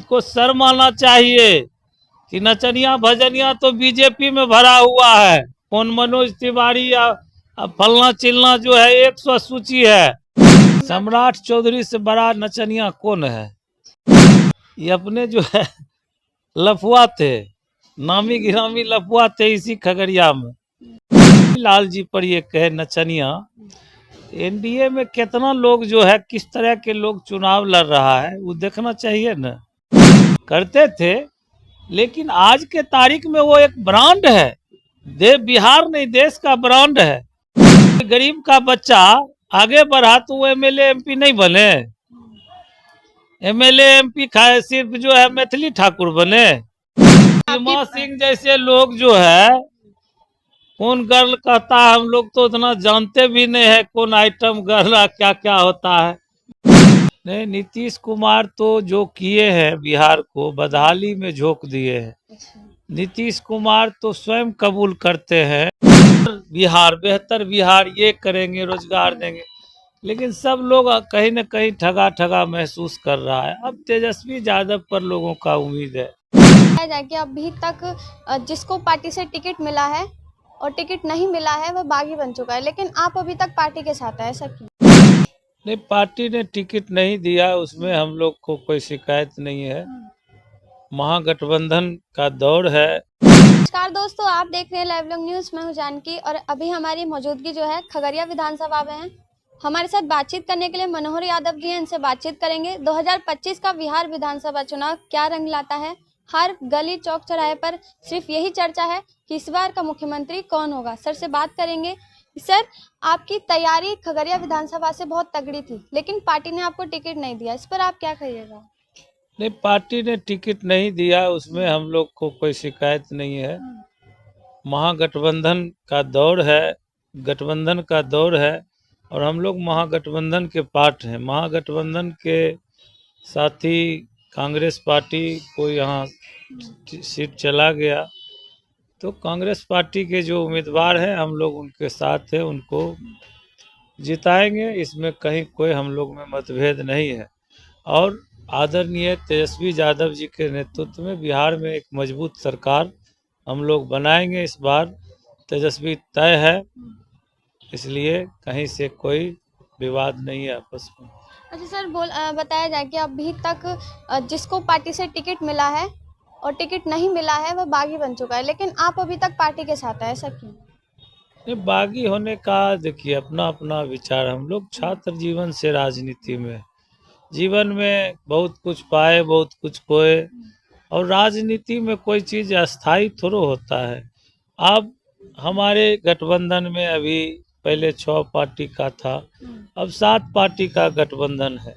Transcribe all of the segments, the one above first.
खुद को शर्म आना चाहिए कि नचनिया भजनिया तो बीजेपी में भरा हुआ है। कौन मनोज तिवारी या फलना चिलना जो है 100 सूची है। सम्राट चौधरी से बड़ा नचनिया कौन है? ये अपने जो है लफुआ थे, नामी गिरामी लफुआ थे इसी खगड़िया में। लाल जी पर ये कहे नचनिया, एनडीए में कितना लोग जो है किस तरह के लोग चुनाव लड़ रहा है वो देखना चाहिए न। करते थे लेकिन आज के तारीख में वो एक ब्रांड है। बिहार नहीं देश का ब्रांड है। गरीब का बच्चा आगे बढ़ा तो वो एमएलए एमपी नहीं बने। एमएलए एमपी खाए सिर्फ जो है मैथिली ठाकुर बने। हिमा सिंह जैसे लोग जो है, कौन गर्ल कहता है हम लोग तो उतना जानते भी नहीं है कौन आइटम गर्ल क्या क्या होता है। नहीं, नीतीश कुमार तो जो किए हैं बिहार को बदहाली में झोंक दिए हैं। नीतीश कुमार तो स्वयं कबूल करते हैं बिहार बेहतर बिहार ये करेंगे, रोजगार देंगे, लेकिन सब लोग कहीं न कहीं ठगा ठगा महसूस कर रहा है। अब तेजस्वी यादव पर लोगों का उम्मीद है कि अभी तक जिसको पार्टी से टिकट मिला है और टिकट नहीं मिला है वो बागी बन चुका है, लेकिन आप अभी तक पार्टी के साथ है, ऐसा क्यों? नहीं, पार्टी ने टिकट नहीं दिया उसमें हम लोग को कोई शिकायत नहीं है। महागठबंधन का दौर है। नमस्कार दोस्तों, आप देख रहे हैं लाइव लॉन्ग न्यूज। मैं हूं जानकी और अभी हमारी मौजूदगी जो है खगड़िया विधानसभा में है। हमारे साथ बातचीत करने के लिए मनोहर यादव जी हैं, इनसे बातचीत करेंगे। 2025 का बिहार विधानसभा चुनाव क्या रंग लाता है? हर गली चौक चौराहे पर सिर्फ यही चर्चा है कि इस बार का मुख्यमंत्री कौन होगा। सर से बात करेंगे। सर, आपकी तैयारी खगड़िया विधानसभा से बहुत तगड़ी थी, लेकिन पार्टी ने आपको टिकट नहीं दिया, इस पर आप क्या कहिएगा? नहीं, पार्टी ने टिकट नहीं दिया उसमें हम लोग को कोई शिकायत नहीं है। महागठबंधन का दौर है, गठबंधन का दौर है और हम लोग महागठबंधन के पार्ट हैं। महागठबंधन के साथी कांग्रेस पार्टी को यहाँ सीट चला गया तो कांग्रेस पार्टी के जो उम्मीदवार हैं हम लोग उनके साथ हैं, उनको जिताएंगे। इसमें कहीं कोई हम लोग में मतभेद नहीं है और आदरणीय तेजस्वी यादव जी के नेतृत्व में बिहार में एक मजबूत सरकार हम लोग बनाएंगे। इस बार तेजस्वी तय है, इसलिए कहीं से कोई विवाद नहीं है आपस में। अच्छा सर, बताया जाए कि अभी तक जिसको पार्टी से टिकट मिला है और टिकट नहीं मिला है वो बागी बन चुका है, लेकिन आप अभी तक पार्टी के साथ है, ऐसा क्यों? नहीं, बागी होने का देखिए अपना अपना विचार। हम लोग छात्र जीवन से राजनीति में, जीवन में बहुत कुछ पाए बहुत कुछ खोए और राजनीति में कोई चीज़ अस्थाई थोड़ा होता है। अब हमारे गठबंधन में अभी पहले 6 पार्टी का था, अब 7 पार्टी का गठबंधन है।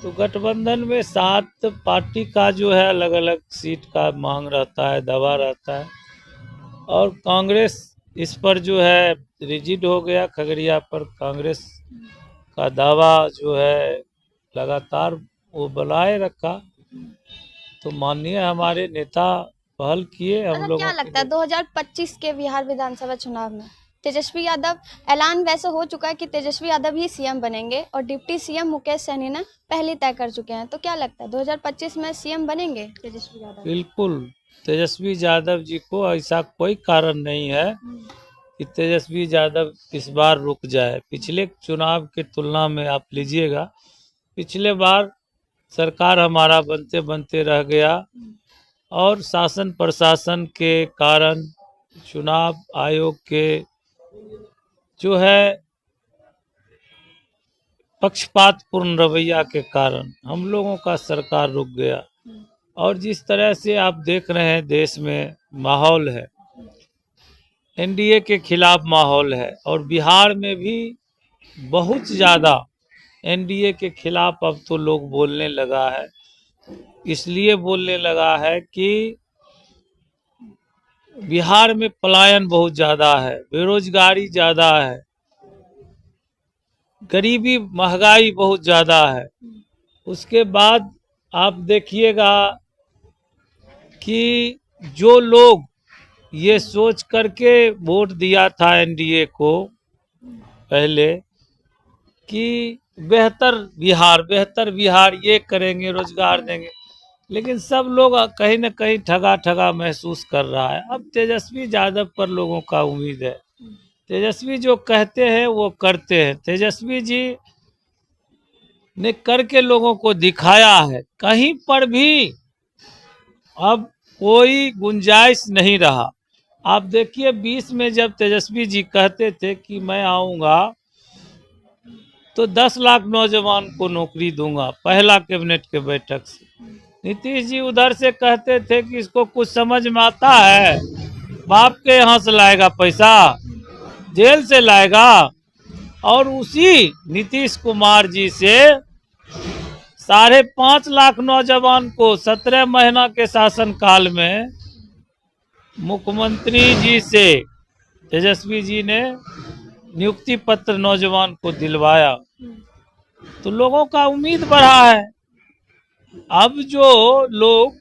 तो गठबंधन में 7 पार्टी का जो है अलग अलग सीट का मांग रहता है, दबाव रहता है और कांग्रेस इस पर जो है रिजिड हो गया। खगड़िया पर कांग्रेस का दावा जो है लगातार वो बनाए रखा। तो माननीय हमारे नेता पहल किए हम लोगों क्या लगता है 2025 के बिहार विधानसभा चुनाव में तेजस्वी यादव, ऐलान वैसे हो चुका है कि तेजस्वी यादव ही सीएम बनेंगे और डिप्टी सीएम मुकेश सहनी ने पहले तय कर चुके हैं, तो क्या लगता है 2025 में सीएम बनेंगे तेजस्वी यादव? बिल्कुल, तेजस्वी यादव जी को ऐसा कोई कारण नहीं है कि तेजस्वी यादव इस बार रुक जाए। पिछले चुनाव की तुलना में आप लीजिएगा, पिछले बार सरकार हमारा बनते बनते रह गया और शासन प्रशासन के कारण, चुनाव आयोग के जो है पक्षपातपूर्ण रवैया के कारण हम लोगों का सरकार रुक गया। और जिस तरह से आप देख रहे हैं देश में माहौल है, एनडीए के खिलाफ माहौल है और बिहार में भी बहुत ज़्यादा एनडीए के खिलाफ अब तो लोग बोलने लगा है। इसलिए बोलने लगा है कि बिहार में पलायन बहुत ज़्यादा है, बेरोजगारी ज़्यादा है, गरीबी महंगाई बहुत ज़्यादा है। उसके बाद आप देखिएगा कि जो लोग ये सोच करके वोट दिया था एनडीए को पहले कि बेहतर बिहार ये करेंगे, रोजगार देंगे, लेकिन सब लोग कहीं न कहीं ठगा ठगा महसूस कर रहा है। अब तेजस्वी यादव पर लोगों का उम्मीद है। तेजस्वी जो कहते हैं वो करते हैं। तेजस्वी जी ने करके लोगों को दिखाया है। कहीं पर भी अब कोई गुंजाइश नहीं रहा। आप देखिए 20 में जब तेजस्वी जी कहते थे कि मैं आऊंगा तो 10 लाख नौजवान को नौकरी दूंगा, पहला कैबिनेट के बैठक से। नीतीश जी उधर से कहते थे कि इसको कुछ समझ में आता है, बाप के यहाँ से लाएगा पैसा, जेल से लाएगा। और उसी नीतीश कुमार जी से 5.5 लाख नौजवान को 17 महीना के शासनकाल में मुख्यमंत्री जी से तेजस्वी जी ने नियुक्ति पत्र नौजवान को दिलवाया। तो लोगों का उम्मीद बढ़ा है। अब जो लोग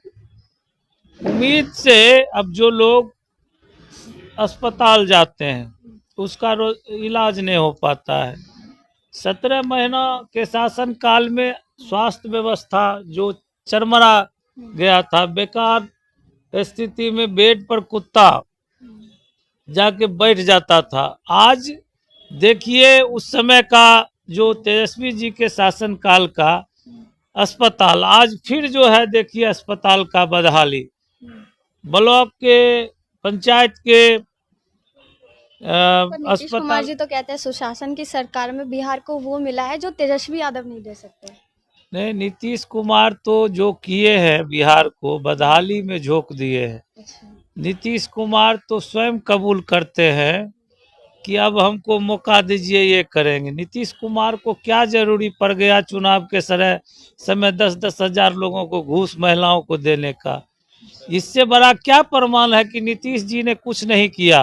उम्मीद से, अब जो लोग अस्पताल जाते हैं उसका इलाज नहीं हो पाता है। 17 महीना के शासन काल में स्वास्थ्य व्यवस्था जो चरमरा गया था, बेकार स्थिति में बेड पर कुत्ता जाके बैठ जाता था। आज देखिए उस समय का जो तेजस्वी जी के शासन काल का अस्पताल, आज फिर जो है देखिए अस्पताल का बदहाली। ब्लॉक के, पंचायत के पर नीतीश कुमार अस्पताल। जी तो कहते हैं सुशासन की सरकार में बिहार को वो मिला है जो तेजस्वी यादव नहीं दे सकते। नहीं, नीतीश कुमार तो जो किए हैं बिहार को बदहाली में झोंक दिए हैं। अच्छा। नीतीश कुमार तो स्वयं कबूल करते हैं कि अब हमको मौका दीजिए, ये करेंगे। नीतीश कुमार को क्या जरूरी पड़ गया चुनाव के समय 10-10 हजार लोगों को घूस महिलाओं को देने का? इससे बड़ा क्या प्रमाण है कि नीतीश जी ने कुछ नहीं किया?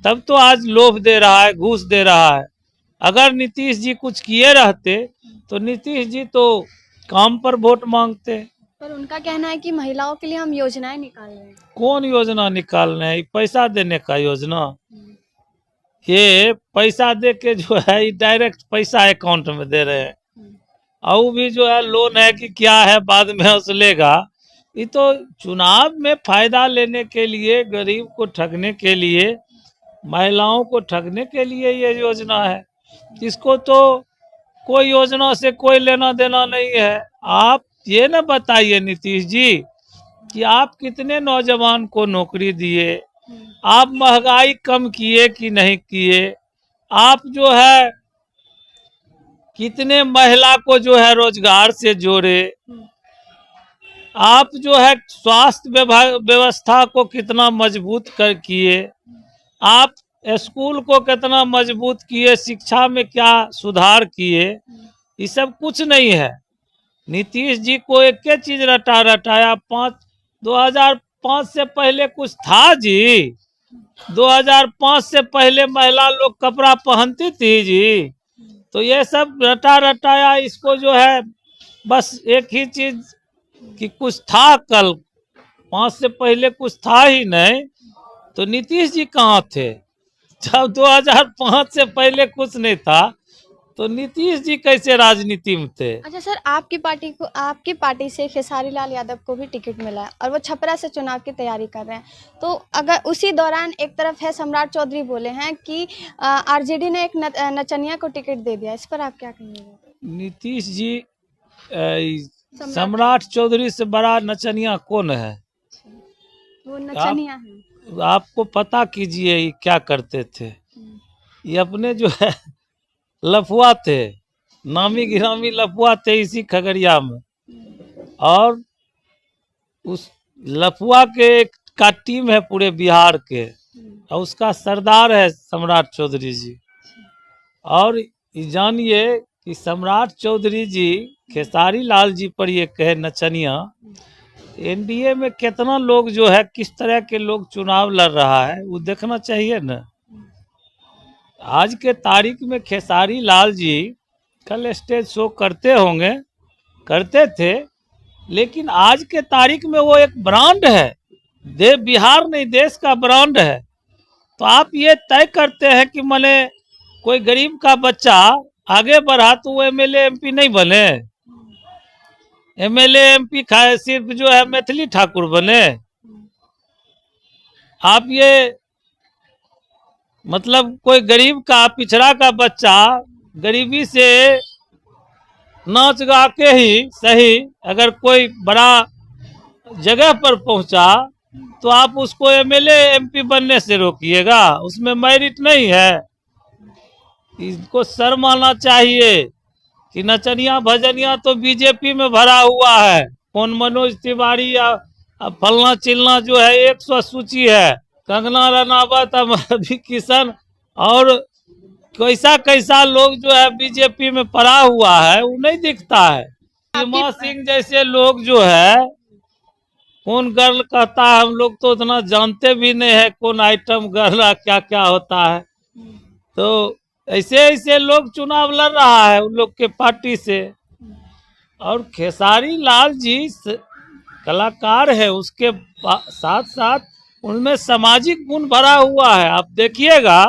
तब तो आज लोभ दे रहा है, घूस दे रहा है। अगर नीतीश जी कुछ किए रहते तो नीतीश जी तो काम पर वोट मांगते। पर उनका कहना है कि महिलाओं के लिए हम योजनाएं निकाल रहे हैं। कौन योजना निकाल रहे हैं? पैसा देने का योजना? ये पैसा दे के जो है ये डायरेक्ट पैसा अकाउंट में दे रहे हैं। और वो भी जो है लोन है कि क्या है बाद में उसलेगा। ये तो चुनाव में फायदा लेने के लिए, गरीब को ठगने के लिए, महिलाओं को ठगने के लिए ये योजना है। इसको तो कोई योजना से कोई लेना देना नहीं है। आप ये न बताइए नीतीश जी कि आप कितने नौजवान को नौकरी दिए, आप महंगाई कम किए कि नहीं किए, आप जो है कितने महिला को जो है रोजगार से जोड़े, आप जो है स्वास्थ्य व्यवस्था को कितना मजबूत कर किए, आप स्कूल को कितना मजबूत किए, शिक्षा में क्या सुधार किए। ये सब कुछ नहीं है। नीतीश जी को एक चीज रटाया 2005 से पहले कुछ था जी? 2005 से पहले महिला लोग कपड़ा पहनती थी जी? तो ये सब रटाया इसको जो है बस एक ही चीज कि कुछ था कल, 5 से पहले कुछ था ही नहीं। तो नीतीश जी कहाँ थे जब 2005 से पहले कुछ नहीं था? तो नीतीश जी कैसे राजनीति में थे? अच्छा सर, आपकी पार्टी से खेसारी लाल यादव को भी टिकट मिला है और वो छपरा से चुनाव की तैयारी कर रहे हैं। तो अगर उसी दौरान एक तरफ है सम्राट चौधरी बोले हैं कि आरजेडी ने एक नचनिया को टिकट दे दिया, इस पर आप क्या कहेंगे? नीतीश जी सम्राट चौधरी से बड़ा नचनिया कौन है? वो नचनिया है। आपको पता कीजिए ये क्या करते थे। ये अपने जो है लफुआ थे, नामी गिरामी लफुआ थे इसी खगड़िया में। और उस लफुआ के का टीम है पूरे बिहार के, और उसका सरदार है सम्राट चौधरी जी। और जानिए कि सम्राट चौधरी जी खेसारी लाल जी पर ये कहे नचनिया, एनडीए में कितना लोग जो है किस तरह के लोग चुनाव लड़ रहा है वो देखना चाहिए न। आज के तारीख में खेसारी लाल जी कल स्टेज शो करते होंगे, करते थे, लेकिन आज के तारीख में वो एक ब्रांड है, बिहार नहीं देश का ब्रांड है। तो आप ये तय करते हैं कि मैंने कोई गरीब का बच्चा आगे बढ़ा तो वो एमएलए एमपी नहीं बने। एमएलए एमपी खाए सिर्फ जो है मैथिली ठाकुर बने। आप ये मतलब कोई गरीब का पिछड़ा का बच्चा गरीबी से नाच गा के ही सही अगर कोई बड़ा जगह पर पहुंचा तो आप उसको एमएलए एमपी बनने से रोकिएगा? उसमें मेरिट नहीं है। इनको शर्म आना चाहिए कि नचनिया भजनिया तो बीजेपी में भरा हुआ है। कौन मनोज तिवारी या फलना चिलना जो है 100 सूची है। कंगना रनावत, अभी किशन और कैसा कैसा लोग जो है बीजेपी में पड़ा हुआ है वो नहीं दिखता है। सीमा सिंह जैसे लोग जो है, कौन गर्ल कहता है, हम लोग तो उतना जानते भी नहीं है कौन आइटम गर्ल क्या क्या होता है। तो ऐसे ऐसे लोग चुनाव लड़ रहा है उन लोग के पार्टी से। और खेसारी लाल जी कलाकार है, उसके साथ साथ उनमें सामाजिक गुण भरा हुआ है। आप देखिएगा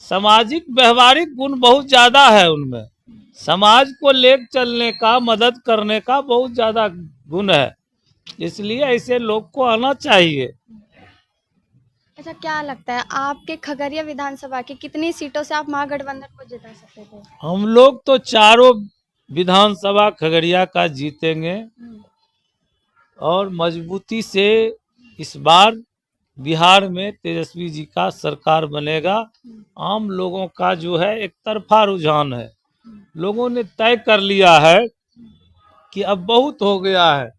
सामाजिक व्यवहारिक गुण बहुत ज्यादा है उनमें। समाज को लेकर चलने का, मदद करने का बहुत ज्यादा गुण है। इसलिए ऐसे लोग को आना चाहिए। अच्छा, क्या लगता है आपके खगड़िया विधानसभा की कितनी सीटों से आप महागठबंधन को जिता सकते थे? हम लोग तो चारों विधानसभा खगड़िया का जीतेंगे और मजबूती से इस बार बिहार में तेजस्वी जी का सरकार बनेगा। आम लोगों का जो है एक तरफा रुझान है। लोगों ने तय कर लिया है कि अब बहुत हो गया है।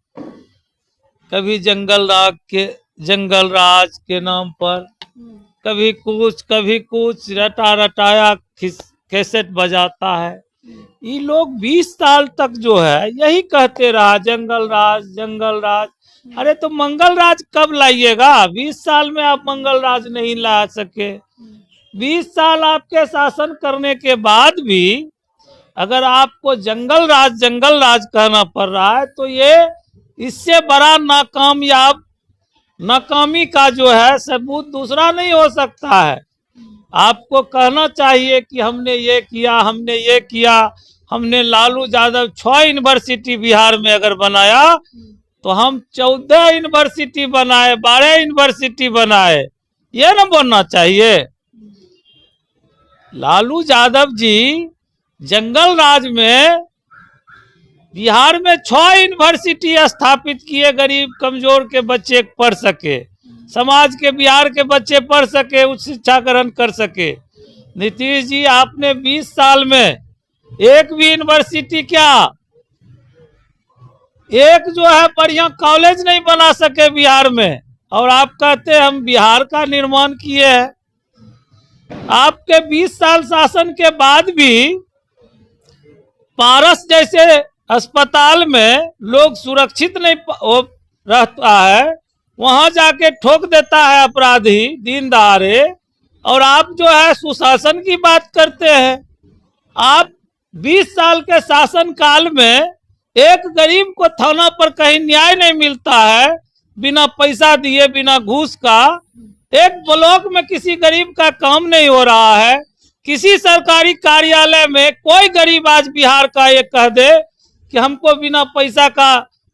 कभी जंगल राज के नाम पर कभी कुछ रटा रटाया कैसेट बजाता है। ये लोग 20 साल तक जो है यही कहते रहा जंगल राज। अरे तो मंगल राज कब लाइएगा? 20 साल में आप मंगल राज नहीं ला सके। 20 साल आपके शासन करने के बाद भी अगर आपको जंगल राज कहना पड़ रहा है तो ये इससे बड़ा नाकामी का जो है सबूत दूसरा नहीं हो सकता है। आपको कहना चाहिए कि हमने ये किया। हमने लालू यादव 6 यूनिवर्सिटी बिहार में अगर बनाया तो हम 14 यूनिवर्सिटी बनाए, 12 यूनिवर्सिटी बनाए। ये ना बोलना चाहिए। लालू यादव जी जंगल राज में बिहार में 6 यूनिवर्सिटी स्थापित किए, गरीब कमजोर के बच्चे पढ़ सके, समाज के बिहार के बच्चे पढ़ सके, उच्च शिक्षा ग्रहण कर सके। नीतीश जी आपने 20 साल में एक भी यूनिवर्सिटी क्या, एक जो है बढ़िया कॉलेज नहीं बना सके बिहार में। और आप कहते हैं हम बिहार का निर्माण किए हैं। आपके 20 साल शासन के बाद भी पारस जैसे अस्पताल में लोग सुरक्षित नहीं रहता है, वहां जाके ठोक देता है अपराधी दिन दहाड़े। और आप जो है सुशासन की बात करते हैं। आप 20 साल के शासन काल में एक गरीब को थाना पर कहीं न्याय नहीं मिलता है, बिना पैसा दिए, बिना घूस का। एक ब्लॉक में किसी गरीब का काम नहीं हो रहा है। किसी सरकारी कार्यालय में कोई गरीब आज बिहार का ये कह दे कि हमको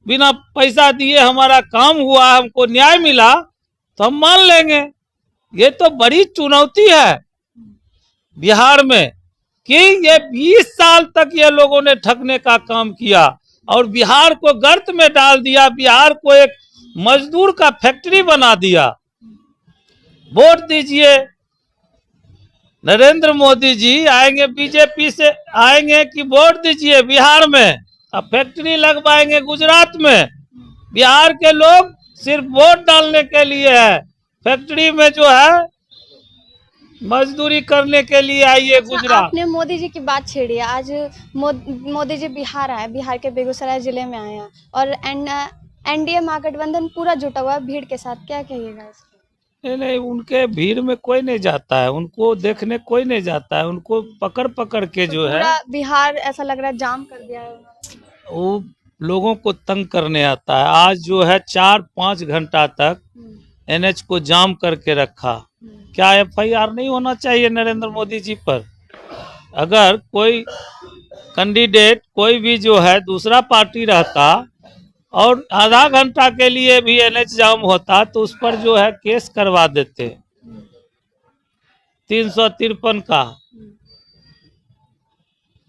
बिना पैसा दिए हमारा काम हुआ, हमको न्याय मिला, तो हम मान लेंगे। ये तो बड़ी चुनौती है बिहार में कि ये 20 साल तक ये लोगों ने ठगने का काम किया और बिहार को गर्त में डाल दिया। बिहार को एक मजदूर का फैक्ट्री बना दिया। वोट दीजिए, नरेंद्र मोदी जी आएंगे, बीजेपी से आएंगे कि वोट दीजिए बिहार में, अब फैक्ट्री लगवाएंगे गुजरात में। बिहार के लोग सिर्फ वोट डालने के लिए है, फैक्ट्री में जो है मजदूरी करने के लिए आइए गुजरात। आपने मोदी जी की बात छेड़ी है। आज मोदी जी बिहार आए, बिहार के बेगूसराय जिले में आए हैं और एनडीए महागठबंधन पूरा जुटा हुआ है भीड़ के साथ, क्या कहिएगा इसके? नहीं, उनके भीड़ में कोई नहीं जाता है, उनको देखने कोई नहीं जाता है। उनको पकड़ के जो है बिहार ऐसा लग रहा है जाम कर दिया है, वो लोगों को तंग करने आता है। आज जो है 4-5 घंटा तक एनएच को जाम करके रखा। क्या एफआईआर नहीं होना चाहिए नरेंद्र मोदी जी पर? अगर कोई कैंडिडेट कोई भी जो है दूसरा पार्टी रहता और आधा घंटा के लिए भी एनएच जाम होता तो उस पर जो है केस करवा देते 353 का।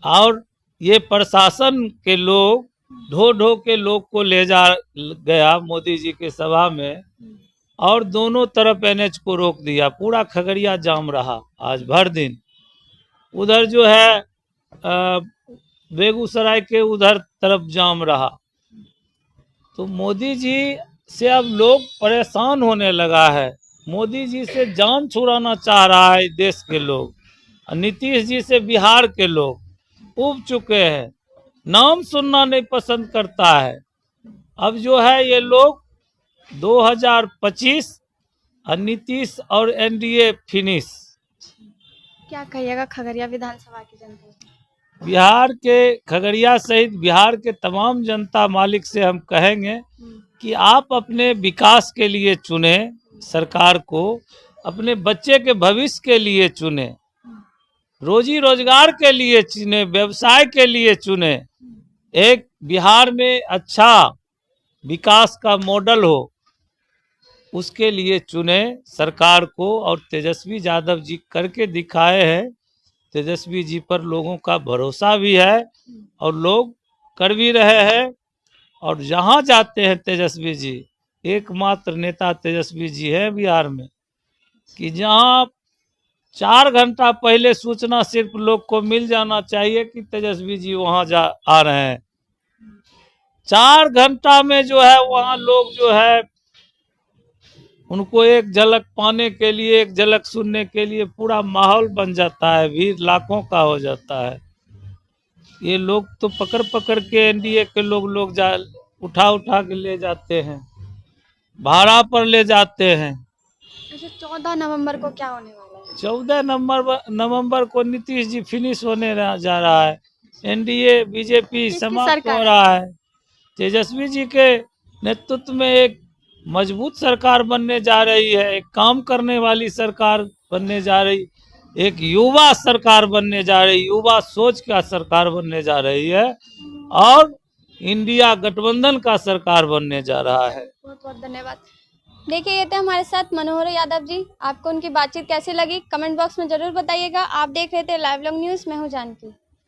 और ये प्रशासन के लोग ढो ढो के लोग को ले जा गया मोदी जी के सभा में और दोनों तरफ एनएच को रोक दिया। पूरा खगड़िया जाम रहा आज भर दिन। उधर जो है बेगूसराय के उधर तरफ जाम रहा। तो मोदी जी से अब लोग परेशान होने लगा है। मोदी जी से जान छुड़ाना चाह रहा है देश के लोग। नीतीश जी से बिहार के लोग उब चुके हैं, नाम सुनना नहीं पसंद करता है। अब जो है ये लोग 2025 नीतीश और एनडीए फिनिश। क्या कहिएगा खगड़िया विधानसभा की जनता से? बिहार के खगड़िया सहित बिहार के तमाम जनता मालिक से हम कहेंगे कि आप अपने विकास के लिए चुने सरकार को, अपने बच्चे के भविष्य के लिए चुने, रोजी रोजगार के लिए चुने, व्यवसाय के लिए चुने। एक बिहार में अच्छा विकास का मॉडल हो उसके लिए चुने सरकार को। और तेजस्वी यादव जी करके दिखाए हैं। तेजस्वी जी पर लोगों का भरोसा भी है और लोग कर भी रहे हैं। और जहां जाते हैं तेजस्वी जी, एकमात्र नेता तेजस्वी जी है बिहार में कि जहां 4 घंटा पहले सूचना सिर्फ लोग को मिल जाना चाहिए कि तेजस्वी जी वहां आ रहे हैं। 4 घंटा में जो है वहां लोग जो है उनको एक झलक पाने के लिए, एक झलक सुनने के लिए पूरा माहौल बन जाता है, भीड़ लाखों का हो जाता है। ये लोग तो पकड़ पकड़ के एनडीए के लोग उठा उठा के ले जाते हैं, भाड़ा पर ले जाते हैं। अच्छा, 14 नवंबर को क्या होने वाला है? 14 नवंबर को नीतीश जी फिनिश होने जा रहा है। एनडीए बीजेपी समाप्त हो रहा है। तेजस्वी जी के नेतृत्व में एक मजबूत सरकार बनने जा रही है, एक काम करने वाली सरकार बनने जा रही, एक युवा सरकार बनने जा रही, युवा सोच का सरकार बनने जा रही है और इंडिया गठबंधन का सरकार बनने जा रहा है। बहुत बहुत धन्यवाद। देखिए, ये थे हमारे साथ मनोहर यादव जी। आपको उनकी बातचीत कैसी लगी कमेंट बॉक्स में जरूर बताइएगा। आप देख रहे थे लाइव लॉन्ग न्यूज़, मैं हूँ जानकी।